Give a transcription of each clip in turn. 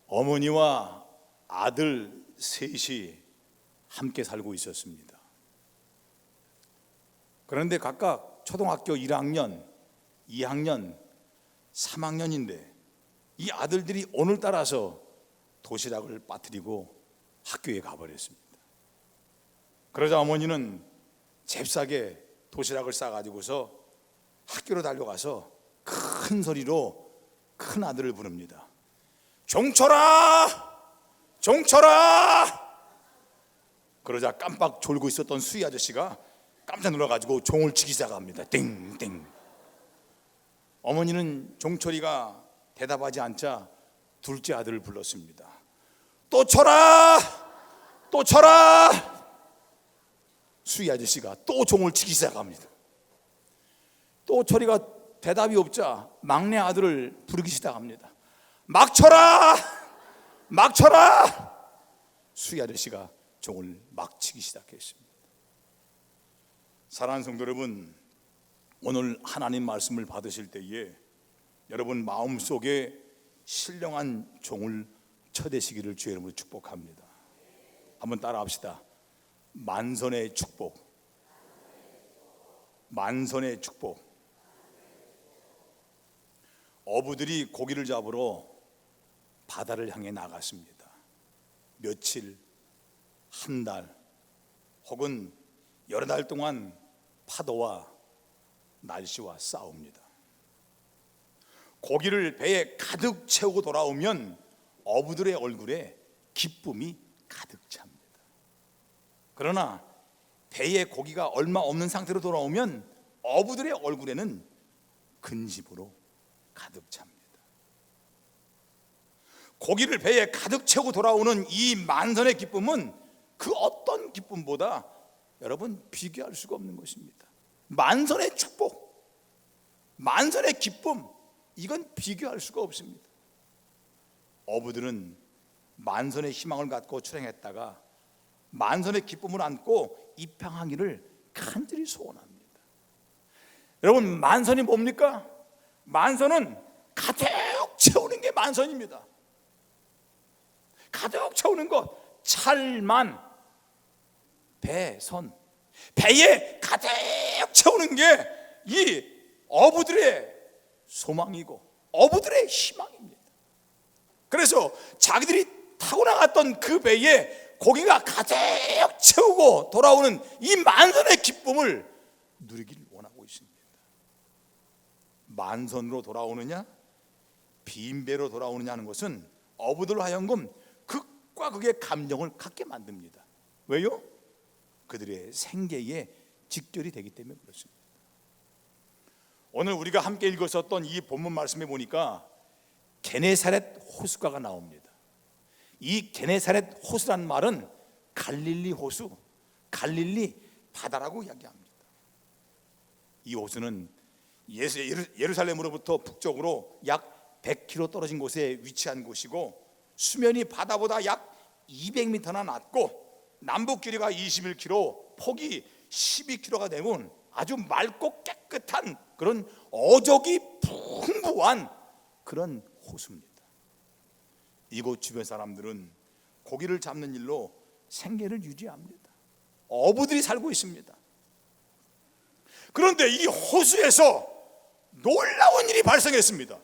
어머니와 아들 셋이 함께 살고 있었습니다. 그런데 각각 초등학교 1학년, 2학년, 3학년인데 이 아들들이 오늘따라서 도시락을 빠뜨리고 학교에 가버렸습니다. 그러자 어머니는 잽싸게 도시락을 싸가지고서 학교로 달려가서 큰 소리로 큰 아들을 부릅니다. 종철아! 종철아! 그러자 깜빡 졸고 있었던 수희 아저씨가 깜짝 놀라가지고 종을 치기 시작합니다. 띵띵. 어머니는 종철이가 대답하지 않자 둘째 아들을 불렀습니다. 또 쳐라! 또 쳐라! 수희 아저씨가 또 종을 치기 시작합니다. 또 철이가 대답이 없자 막내 아들을 부르기 시작합니다. 막 쳐라! 막 쳐라! 수희 아저씨가 종을 막 치기 시작했습니다. 사랑하는 성도 여러분, 오늘 하나님 말씀을 받으실 때에 여러분 마음속에 신령한 종을 쳐대시기를 주의 이름으로 축복합니다. 한번 따라합시다. 만선의 축복. 만선의 축복. 어부들이 고기를 잡으러 바다를 향해 나갔습니다. 며칠, 한 달, 혹은 여러 달 동안 파도와 날씨와 싸웁니다. 고기를 배에 가득 채우고 돌아오면 어부들의 얼굴에 기쁨이 가득 찹니다. 그러나 배에 고기가 얼마 없는 상태로 돌아오면 어부들의 얼굴에는 근심으로 가득 찹니다. 고기를 배에 가득 채우고 돌아오는 이 만선의 기쁨은 그 어떤 기쁨보다 여러분 비교할 수가 없는 것입니다. 만선의 축복, 만선의 기쁨, 이건 비교할 수가 없습니다. 어부들은 만선의 희망을 갖고 출항했다가 만선의 기쁨을 안고 입항하기를 간절히 소원합니다. 여러분 만선이 뭡니까? 만선은 가득 채우는 게 만선입니다. 가득 채우는 것, 찰만, 배선, 배에 가득 채우는 게 이 어부들의 소망이고 어부들의 희망입니다. 그래서 자기들이 타고 나갔던 그 배에 고기가 가득 채우고 돌아오는 이 만선의 기쁨을 누리기를 원하고 있습니다. 만선으로 돌아오느냐 빈배로 돌아오느냐 하는 것은 어부들로 하여금 극과 극의 감정을 갖게 만듭니다. 왜요? 그들의 생계에 직결이 되기 때문에 그렇습니다. 오늘 우리가 함께 읽었었던 이 본문 말씀에 보니까 게네사렛 호수가가 나옵니다. 이 게네사렛 호수란 말은 갈릴리 호수, 갈릴리 바다라고 이야기합니다. 이 호수는 예루살렘으로부터 북쪽으로 약 100km 떨어진 곳에 위치한 곳이고 수면이 바다보다 약 200m나 낮고 남북 길이가 21km, 폭이 12km가 되는 아주 맑고 깨끗한 그런 어적이 풍부한 그런 호수입니다. 이곳 주변 사람들은 고기를 잡는 일로 생계를 유지합니다. 어부들이 살고 있습니다. 그런데 이 호수에서 놀라운 일이 발생했습니다.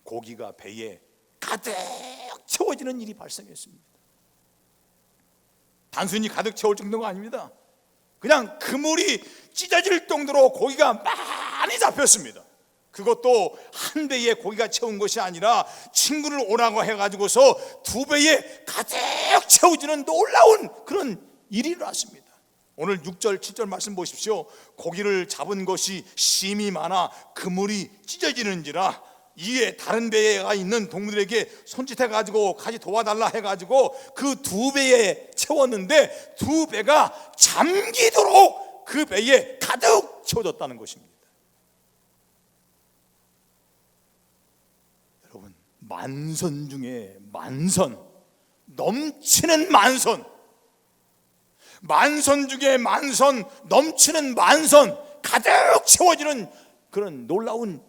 고기가 배에 가득 채워지는 일이 발생했습니다. 단순히 가득 채울 정도가 아닙니다. 그냥 그물이 찢어질 정도로 고기가 많이 잡혔습니다. 그것도 한 배에 고기가 채운 것이 아니라 친구를 오라고 해가지고서 두 배에 가득 채워지는 놀라운 그런 일이 일어났습니다. 오늘 6절 7절 말씀 보십시오. 고기를 잡은 것이 심이 많아 그물이 찢어지는지라 이에 다른 배가 있는 동무들에게 손짓해가지고 같이 도와달라 해가지고 그 두 배에 채웠는데 두 배가 잠기도록 그 배에 가득 채워졌다는 것입니다. 여러분 만선 중에 만선, 넘치는 만선, 만선 중에 만선, 넘치는 만선, 가득 채워지는 그런 놀라운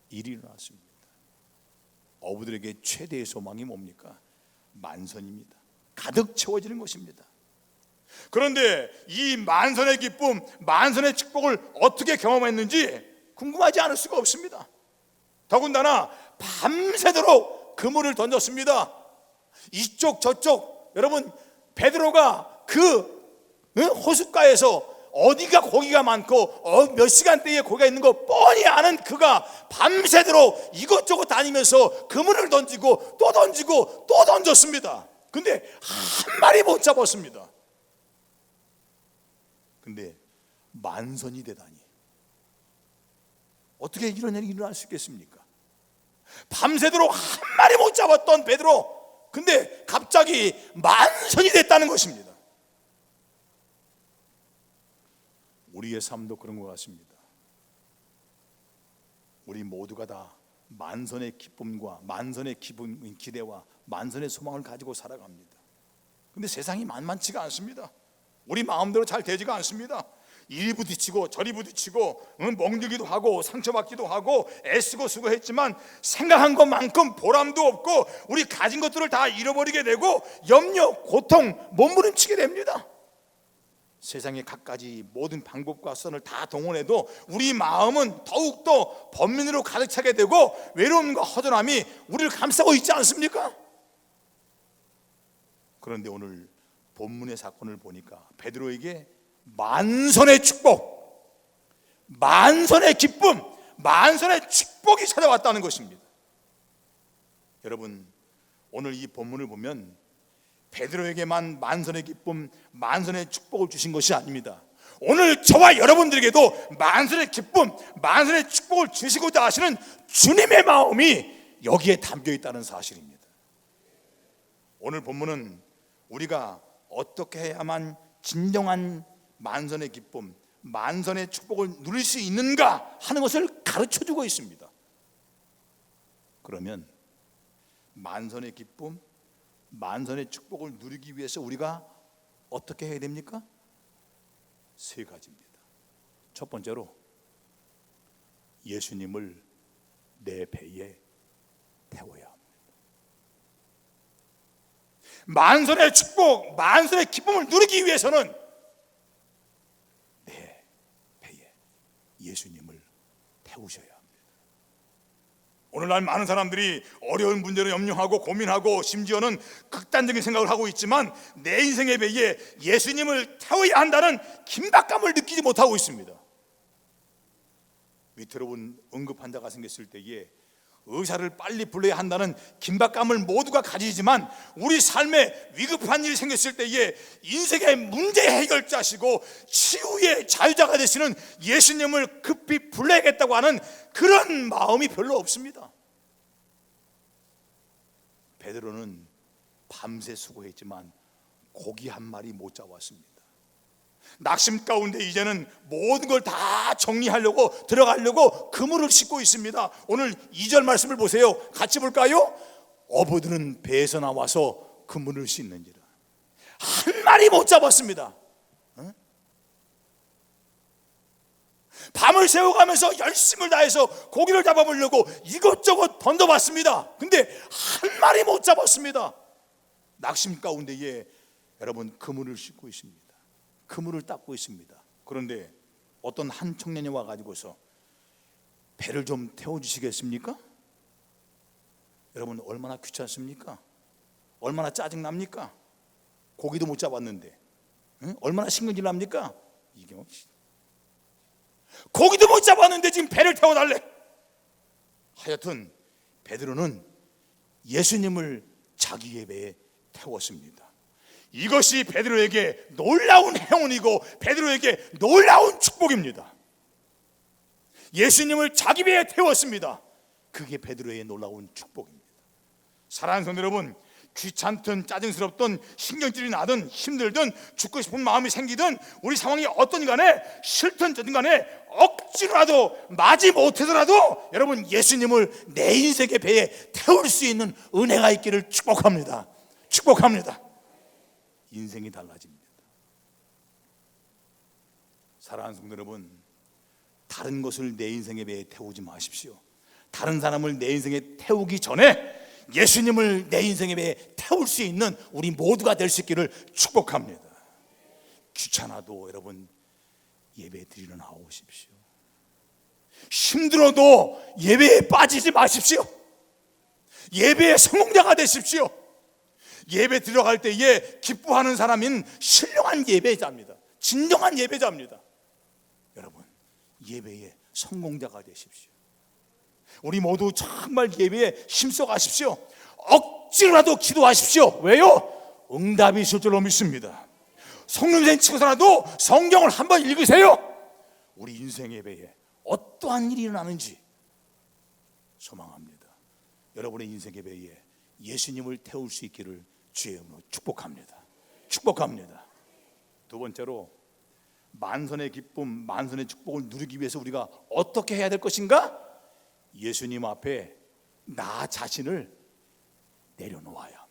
일이 일어났습니다. 어부들에게 최대의 소망이 뭡니까? 만선입니다. 가득 채워지는 것입니다. 그런데 이 만선의 기쁨, 만선의 축복을 어떻게 경험했는지 궁금하지 않을 수가 없습니다. 더군다나 밤새도록 그물을 던졌습니다. 이쪽 저쪽, 여러분, 베드로가 그 호숫가에서 어디가 고기가 많고 몇 시간대에 고기가 있는 거 뻔히 아는 그가 밤새도록 이것저것 다니면서 그물을 던지고 또 던지고 또 던졌습니다. 근데 한 마리 못 잡았습니다. 근데 만선이 되다니, 어떻게 이런 일이 일어날 수 있겠습니까? 밤새도록 한 마리 못 잡았던 베드로, 근데 갑자기 만선이 됐다는 것입니다. 우리의 삶도 그런 것 같습니다. 우리 모두가 다 만선의 기쁨과 만선의 기대와 만선의 소망을 가지고 살아갑니다. 근데 세상이 만만치가 않습니다. 우리 마음대로 잘 되지가 않습니다. 이리 부딪히고 저리 부딪히고 멍들기도 하고 상처받기도 하고 애쓰고 수고했지만 생각한 것만큼 보람도 없고 우리 가진 것들을 다 잃어버리게 되고 염려, 고통, 몸부림치게 됩니다. 세상의 갖가지 모든 방법과 수단을 다 동원해도 우리 마음은 더욱더 번민으로 가득 차게 되고 외로움과 허전함이 우리를 감싸고 있지 않습니까? 그런데 오늘 본문의 사건을 보니까 베드로에게 만선의 축복, 만선의 기쁨, 만선의 축복이 찾아왔다는 것입니다. 여러분, 오늘 이 본문을 보면 베드로에게만 만선의 기쁨, 만선의 축복을 주신 것이 아닙니다. 오늘 저와 여러분들에게도 만선의 기쁨, 만선의 축복을 주시고자 하시는 주님의 마음이 여기에 담겨 있다는 사실입니다. 오늘 본문은 우리가 어떻게 해야만 진정한 만선의 기쁨, 만선의 축복을 누릴 수 있는가 하는 것을 가르쳐주고 있습니다. 그러면 만선의 기쁨, 만선의 축복을 누리기 위해서 우리가 어떻게 해야 됩니까? 세 가지입니다. 첫 번째로 예수님을 내 배에 태워야 합니다. 만선의 축복, 만선의 기쁨을 누리기 위해서는 내 배에 예수님을 태우셔야 합니다. 오늘날 많은 사람들이 어려운 문제를 염려하고 고민하고 심지어는 극단적인 생각을 하고 있지만 내 인생의 배에 예수님을 태워야 한다는 긴박감을 느끼지 못하고 있습니다. 위태로운 응급환자가 생겼을 때에 의사를 빨리 불러야 한다는 긴박감을 모두가 가지지만 우리 삶에 위급한 일이 생겼을 때에 인생의 문제 해결자시고 치유의 자유자가 되시는 예수님을 급히 불러야겠다고 하는 그런 마음이 별로 없습니다. 베드로는 밤새 수고했지만 고기 한 마리 못 잡았습니다. 낙심 가운데 이제는 모든 걸 다 정리하려고 들어가려고 그물을 싣고 있습니다. 오늘 2절 말씀을 보세요. 같이 볼까요? 어부들은 배에서 나와서 그물을 싣는지라. 한 마리 못 잡았습니다. 밤을 새워가면서 열심을 다해서 고기를 잡아보려고 이것저것 던져봤습니다. 근데 한 마리 못 잡았습니다. 낙심 가운데에 여러분 그물을 싣고 있습니다. 그물을 닦고 있습니다. 그런데 어떤 한 청년이 와가지고서 배를 좀 태워주시겠습니까? 여러분 얼마나 귀찮습니까? 얼마나 짜증납니까? 고기도 못 잡았는데 얼마나 신경질 납니까? 이게 고기도 못 잡았는데 지금 배를 태워달래. 하여튼 베드로는 예수님을 자기의 배에 태웠습니다. 이것이 베드로에게 놀라운 행운이고 베드로에게 놀라운 축복입니다. 예수님을 자기 배에 태웠습니다. 그게 베드로의 놀라운 축복입니다. 사랑하는 성도 여러분, 귀찮든 짜증스럽든 신경질이 나든 힘들든 죽고 싶은 마음이 생기든 우리 상황이 어떤 간에 싫든 저든 간에 억지로라도 마지 못해서라도 여러분 예수님을 내 인생의 배에 태울 수 있는 은혜가 있기를 축복합니다. 축복합니다. 인생이 달라집니다. 사랑하는 성도 여러분, 다른 것을 내 인생의 배에 태우지 마십시오. 다른 사람을 내 인생에 태우기 전에 예수님을 내 인생에 태울 수 있는 우리 모두가 될 수 있기를 축복합니다. 귀찮아도 여러분 예배 드리러 나오십시오. 힘들어도 예배에 빠지지 마십시오. 예배의 성공자가 되십시오. 예배 들어갈 때에 기뻐하는 사람인 신령한 예배자입니다. 진정한 예배자입니다. 여러분 예배의 성공자가 되십시오. 우리 모두 정말 예배에 힘써 가십시오. 억지로라도 기도하십시오. 왜요? 응답이 있을 줄로 믿습니다. 성령님 치고서라도 성경을 한번 읽으세요. 우리 인생 예배에 어떠한 일이 일어나는지 소망합니다. 여러분의 인생 예배에 예수님을 태울 수 있기를 주의 이름으로 축복합니다. 축복합니다. 두 번째로 만선의 기쁨, 만선의 축복을 누리기 위해서 우리가 어떻게 해야 될 것인가? 예수님 앞에 나 자신을 내려놓아야 합니다.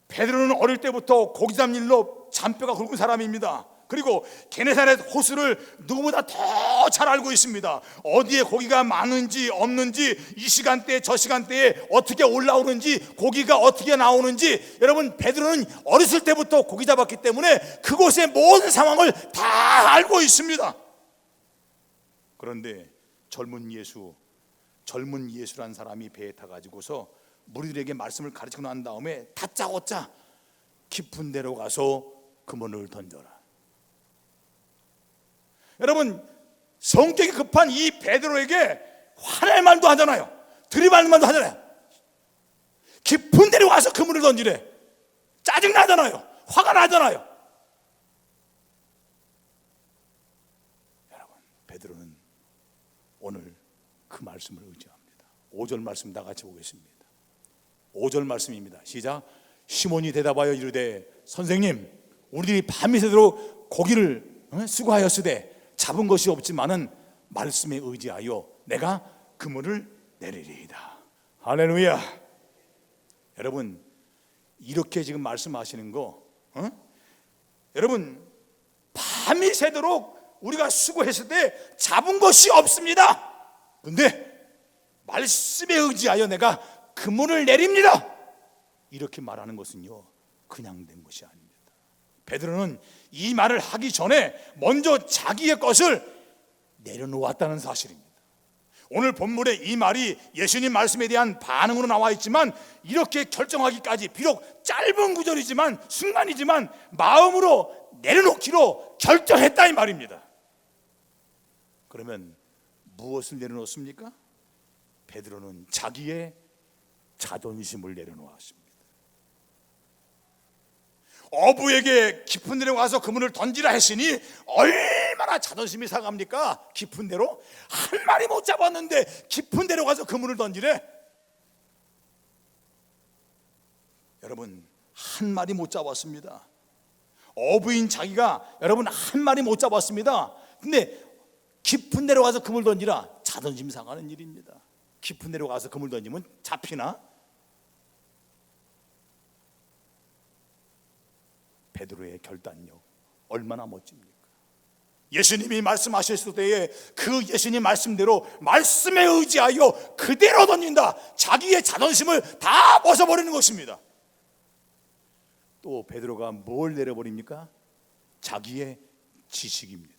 베드로는 어릴 때부터 고기 잡는 일로 잔뼈가 굵은 사람입니다. 그리고 게네사렛 호수를 누구보다 더 잘 알고 있습니다. 어디에 고기가 많은지 없는지, 이 시간대 저 시간대에 어떻게 올라오는지, 고기가 어떻게 나오는지, 여러분 베드로는 어렸을 때부터 고기 잡았기 때문에 그곳의 모든 상황을 다 알고 있습니다. 그런데 젊은 예수란 사람이 배에 타가지고서 무리들에게 말씀을 가르치고 난 다음에 다짜고짜 깊은 데로 가서 그물을 던져라. 여러분 성격이 급한 이 베드로에게 화낼 말도 하잖아요. 들이받는 말도 하잖아요. 깊은 데로 가서 그물을 던지래. 짜증나잖아요. 화가 나잖아요. 여러분 베드로는 오늘 그 말씀을 의지합니다. 5절 말씀 다 같이 보겠습니다. 5절 말씀입니다. 시작. 시몬이 대답하여 이르되 선생님 우리들이 밤이 새도록 고기를 수고하였으되 잡은 것이 없지만은 말씀에 의지하여 내가 그물을 내리리이다. 할렐루야. 여러분 이렇게 지금 말씀하시는 거 여러분 밤이 새도록 우리가 수고했을 때 잡은 것이 없습니다. 근데 말씀에 의지하여 내가 그물을 내립니다. 이렇게 말하는 것은요 그냥 된 것이 아닙니다. 베드로는 이 말을 하기 전에 먼저 자기의 것을 내려놓았다는 사실입니다. 오늘 본문에 이 말이 예수님 말씀에 대한 반응으로 나와 있지만 이렇게 결정하기까지 비록 짧은 구절이지만 순간이지만 마음으로 내려놓기로 결정했다 이 말입니다. 그러면 무엇을 내려놓습니까? 베드로는 자기의 자존심을 내려놓았습니다. 어부에게 깊은 데로 가서 그물을 던지라 했으니 얼마나 자존심이 상합니까? 깊은 데로 한 마리 못 잡았는데 깊은 데로 가서 그물을 던지래. 여러분 한 마리 못 잡았습니다. 어부인 자기가 여러분 한 마리 못 잡았습니다. 근데 깊은 데로 가서 그물 던지라. 자존심 상하는 일입니다. 깊은 데로 가서 그물 던지면 잡히나? 베드로의 결단력 얼마나 멋집니까? 예수님이 말씀하셨을 때에 그 예수님 말씀대로 말씀에 의지하여 그대로 던진다. 자기의 자존심을 다 벗어버리는 것입니다. 또 베드로가 뭘 내려버립니까? 자기의 지식입니다.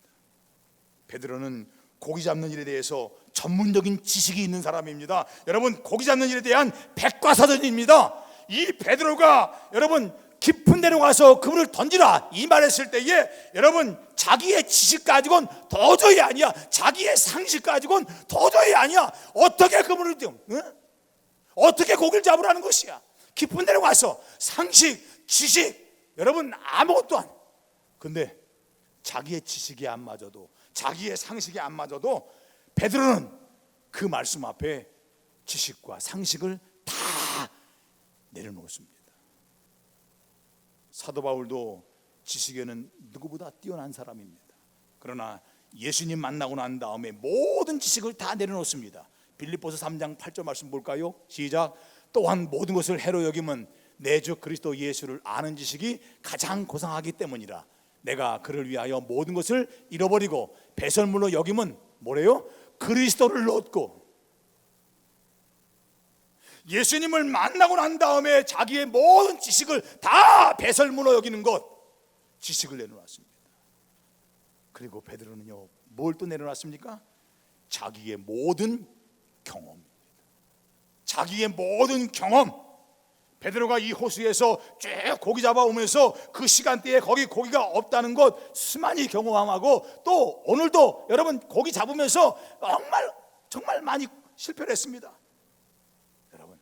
베드로는 고기 잡는 일에 대해서 전문적인 지식이 있는 사람입니다. 여러분 고기 잡는 일에 대한 백과사전입니다. 이 베드로가 여러분 깊은 데로 가서 그물을 던지라 이 말했을 때에 여러분 자기의 지식 가지고는 도저히 아니야. 자기의 상식 가지고는 도저히 아니야. 어떻게 그물을 어떻게 고기를 잡으라는 것이야. 깊은 데로 가서 상식, 지식 여러분 아무것도 안. 근데 자기의 지식이 안 맞아도 자기의 상식이 안 맞아도 베드로는 그 말씀 앞에 지식과 상식을 다 내려놓습니다. 사도 바울도 지식에는 누구보다 뛰어난 사람입니다. 그러나 예수님 만나고 난 다음에 모든 지식을 다 내려놓습니다. 빌립보서 3장 8절 말씀 볼까요? 시작. 또한 모든 것을 해로 여김은 내 주 그리스도 예수를 아는 지식이 가장 고상하기 때문이라. 내가 그를 위하여 모든 것을 잃어버리고 배설물로 여김은 뭐래요? 그리스도를 얻고. 예수님을 만나고 난 다음에 자기의 모든 지식을 다 배설물로 여기는 것, 지식을 내려놨습니다. 그리고 베드로는요, 뭘 또 내려놨습니까? 자기의 모든 경험입니다. 자기의 모든 경험. 베드로가 이 호수에서 쭉 고기 잡아오면서 그 시간대에 거기 고기가 없다는 것 수많이 경험하고, 또 오늘도 여러분 고기 잡으면서 정말 많이 실패를 했습니다. 여러분,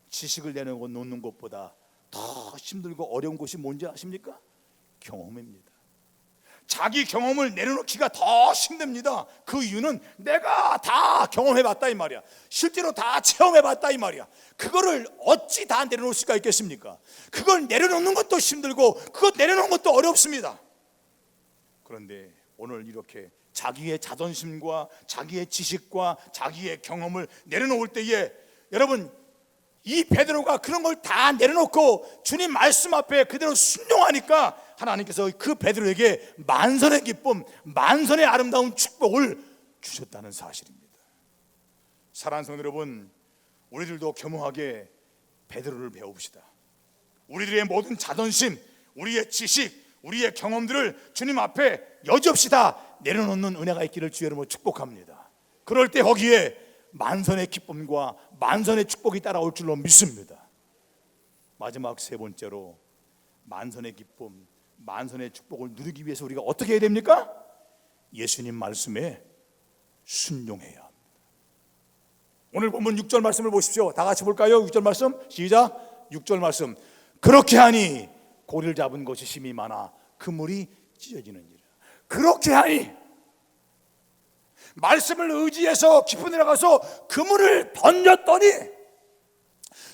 지식을 내놓고 놓는 것보다 더 힘들고 어려운 것이 뭔지 아십니까? 경험입니다. 자기 경험을 내려놓기가 더 힘듭니다. 그 이유는 내가 다 경험해봤다 이 말이야. 실제로 다 체험해봤다 이 말이야. 그거를 어찌 다 내려놓을 수가 있겠습니까? 그걸 내려놓는 것도 힘들고 그거 내려놓는 것도 어렵습니다. 그런데 오늘 이렇게 자기의 자존심과 자기의 지식과 자기의 경험을 내려놓을 때에, 여러분, 이 베드로가 그런 걸 다 내려놓고 주님 말씀 앞에 그대로 순종하니까 하나님께서 그 베드로에게 만선의 기쁨, 만선의 아름다운 축복을 주셨다는 사실입니다. 사랑하는 성도 여러분, 우리들도 겸허하게 베드로를 배웁시다. 우리들의 모든 자존심, 우리의 지식, 우리의 경험들을 주님 앞에 여지없이 다 내려놓는 은혜가 있기를 주의 이름으로 축복합니다. 그럴 때 거기에 만선의 기쁨과 만선의 축복이 따라올 줄로 믿습니다. 마지막 세 번째로, 만선의 기쁨, 만선의 축복을 누리기 위해서 우리가 어떻게 해야 됩니까? 예수님 말씀에 순종해야 합니다. 오늘 본문 6절 말씀을 보십시오. 다 같이 볼까요? 6절 말씀 시작. 6절 말씀. 그렇게 하니 고리를 잡은 것이 심히 많아 그물이 찢어지는지라. 그렇게 하니, 말씀을 의지해서 깊은 데 나가서 그물을 던졌더니,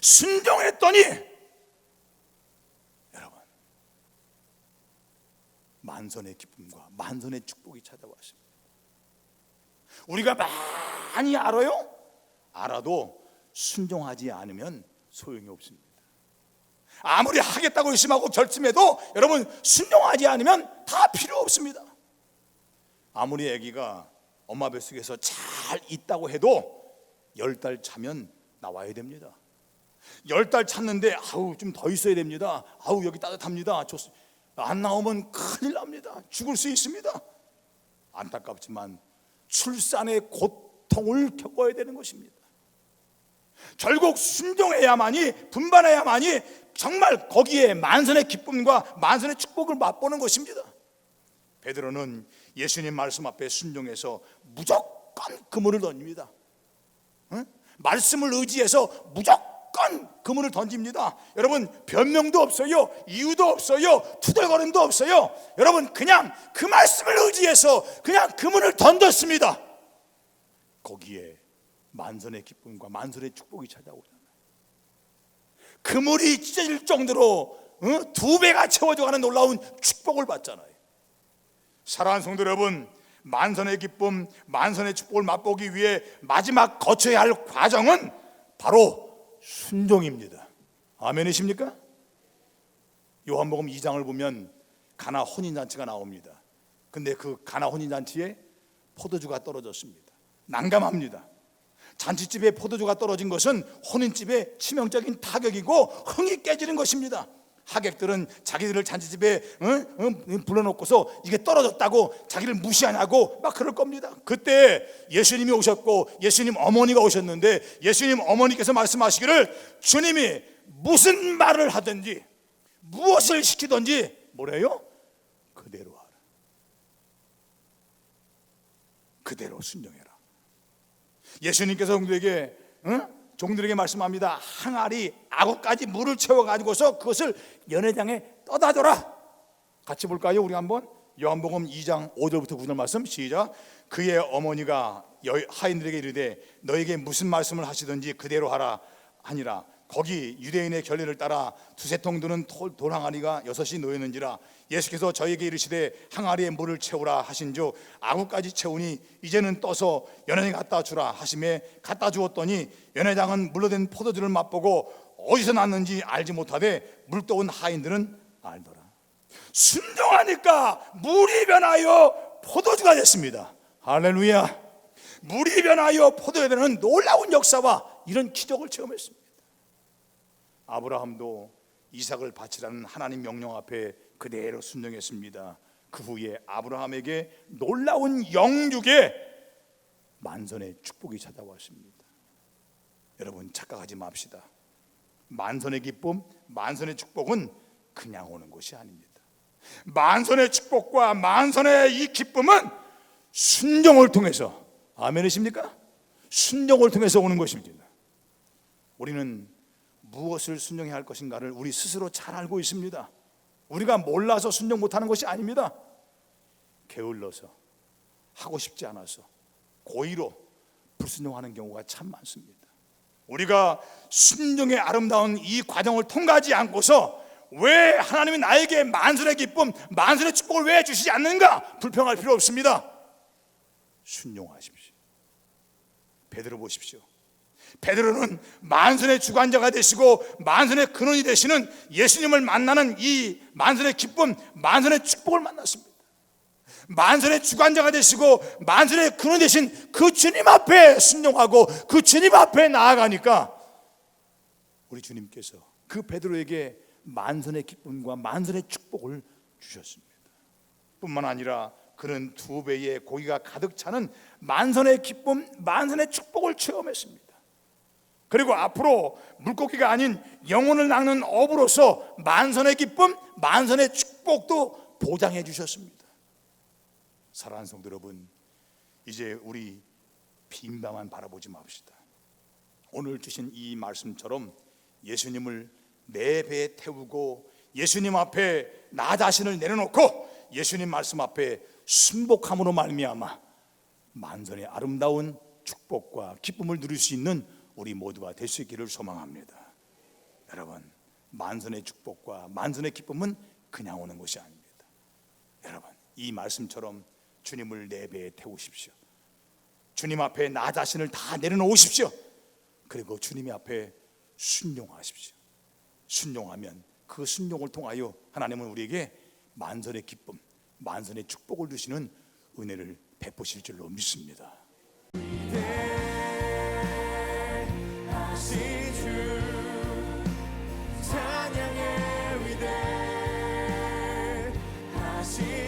순종했더니, 여러분, 만선의 기쁨과 만선의 축복이 찾아왔습니다. 우리가 많이 알아요? 알아도 순종하지 않으면 소용이 없습니다. 아무리 하겠다고 열심하고 결심해도 여러분, 순종하지 않으면 다 필요 없습니다. 아무리 아기가 엄마 뱃속에서 잘 있다고 해도 10달 차면 나와야 됩니다. 10달 찼는데 좀 더 있어야 됩니다. 여기 따뜻합니다. 안 나오면 큰일 납니다. 죽을 수 있습니다. 안타깝지만 출산의 고통을 겪어야 되는 것입니다. 결국 순종해야만이, 분반해야만이 정말 거기에 만선의 기쁨과 만선의 축복을 맛보는 것입니다. 베드로는 예수님 말씀 앞에 순종해서 무조건 그물을 던집니다. 말씀을 의지해서 무조건 그물을 던집니다. 여러분, 변명도 없어요, 이유도 없어요, 투덜거림도 없어요. 여러분, 그냥 그 말씀을 의지해서 그냥 그물을 던졌습니다. 거기에 만선의 기쁨과 만선의 축복이 찾아오잖아요. 그물이 찢어질 정도로 2배가 채워져가는 놀라운 축복을 받잖아요. 사랑하는 성도 여러분, 만선의 기쁨, 만선의 축복을 맛보기 위해 마지막 거쳐야 할 과정은 바로 순종입니다. 아멘이십니까? 요한복음 2장을 보면 가나 혼인잔치가 나옵니다. 근데 그 가나 혼인잔치에 포도주가 떨어졌습니다. 난감합니다. 잔치집에 포도주가 떨어진 것은 혼인집에 치명적인 타격이고 흥이 깨지는 것입니다. 하객들은 자기들을 잔치집에 불러놓고서 이게 떨어졌다고 자기를 무시하냐고 막 그럴 겁니다. 그때 예수님이 오셨고 예수님 어머니가 오셨는데, 예수님 어머니께서 말씀하시기를, 주님이 무슨 말을 하든지 무엇을 시키든지 뭐래요? 그대로 하라. 그대로 순종해라. 예수님께서 종들에게 말씀합니다. 항아리 아구까지 물을 채워가지고서 그것을 연회장에 떠다 줘라. 같이 볼까요? 우리 한번 요한복음 2장 5절부터 9절 말씀 시작. 그의 어머니가 하인들에게 이르되 너에게 무슨 말씀을 하시든지 그대로 하라 하니라. 거기 유대인의 결례를 따라 두세 통 드는 돌 항아리가 6이 놓였는지라. 예수께서 저에게 이르시되 항아리에 물을 채우라 하신즉 아구까지 채우니 이제는 떠서 연회장에 갖다 주라 하심에 갖다 주었더니 연회장은 물로 된 포도주를 맛보고 어디서 났는지 알지 못하되 물 떠온 하인들은 알더라. 순종하니까 물이 변하여 포도주가 됐습니다. 할렐루야. 물이 변하여 포도에 되는 놀라운 역사와 이런 기적을 체험했습니다. 아브라함도 이삭을 바치라는 하나님 명령 앞에 그대로 순종했습니다. 그 후에 아브라함에게 놀라운 영육의 만선의 축복이 찾아왔습니다. 여러분, 착각하지 맙시다. 만선의 기쁨, 만선의 축복은 그냥 오는 것이 아닙니다. 만선의 축복과 만선의 이 기쁨은 순종을 통해서, 아멘이십니까? 순종을 통해서 오는 것입니다. 우리는 무엇을 순종해야 할 것인가를 우리 스스로 잘 알고 있습니다. 우리가 몰라서 순종 못하는 것이 아닙니다. 게을러서, 하고 싶지 않아서, 고의로 불순종하는 경우가 참 많습니다. 우리가 순종의 아름다운 이 과정을 통과하지 않고서 왜 하나님이 나에게 만선의 기쁨, 만선의 축복을 왜 주시지 않는가 불평할 필요 없습니다. 순종하십시오. 베드로 보십시오. 베드로는 만선의 주관자가 되시고 만선의 근원이 되시는 예수님을 만나는 이 만선의 기쁨, 만선의 축복을 만났습니다. 만선의 주관자가 되시고 만선의 근원 되신 그 주님 앞에 순종하고 그 주님 앞에 나아가니까 우리 주님께서 그 베드로에게 만선의 기쁨과 만선의 축복을 주셨습니다. 뿐만 아니라 그는 2배의 고기가 가득 차는 만선의 기쁨, 만선의 축복을 체험했습니다. 그리고 앞으로 물고기가 아닌 영혼을 낚는 어부로서 만선의 기쁨, 만선의 축복도 보장해 주셨습니다. 사랑하는 성도 여러분, 이제 우리 빈방만 바라보지 맙시다. 오늘 주신 이 말씀처럼 예수님을 내 배에 태우고 예수님 앞에 나 자신을 내려놓고 예수님 말씀 앞에 순복함으로 말미암아 만선의 아름다운 축복과 기쁨을 누릴 수 있는 우리 모두가 될 수 있기를 소망합니다. 여러분, 만선의 축복과 만선의 기쁨은 그냥 오는 것이 아닙니다. 여러분, 이 말씀처럼 주님을 내 배에 태우십시오. 주님 앞에 나 자신을 다 내려놓으십시오. 그리고 주님 앞에 순종하십시오. 순종하면 그 순종을 통하여 하나님은 우리에게 만선의 기쁨, 만선의 축복을 주시는 은혜를 베푸실 줄로 믿습니다. 찬양의 위대하신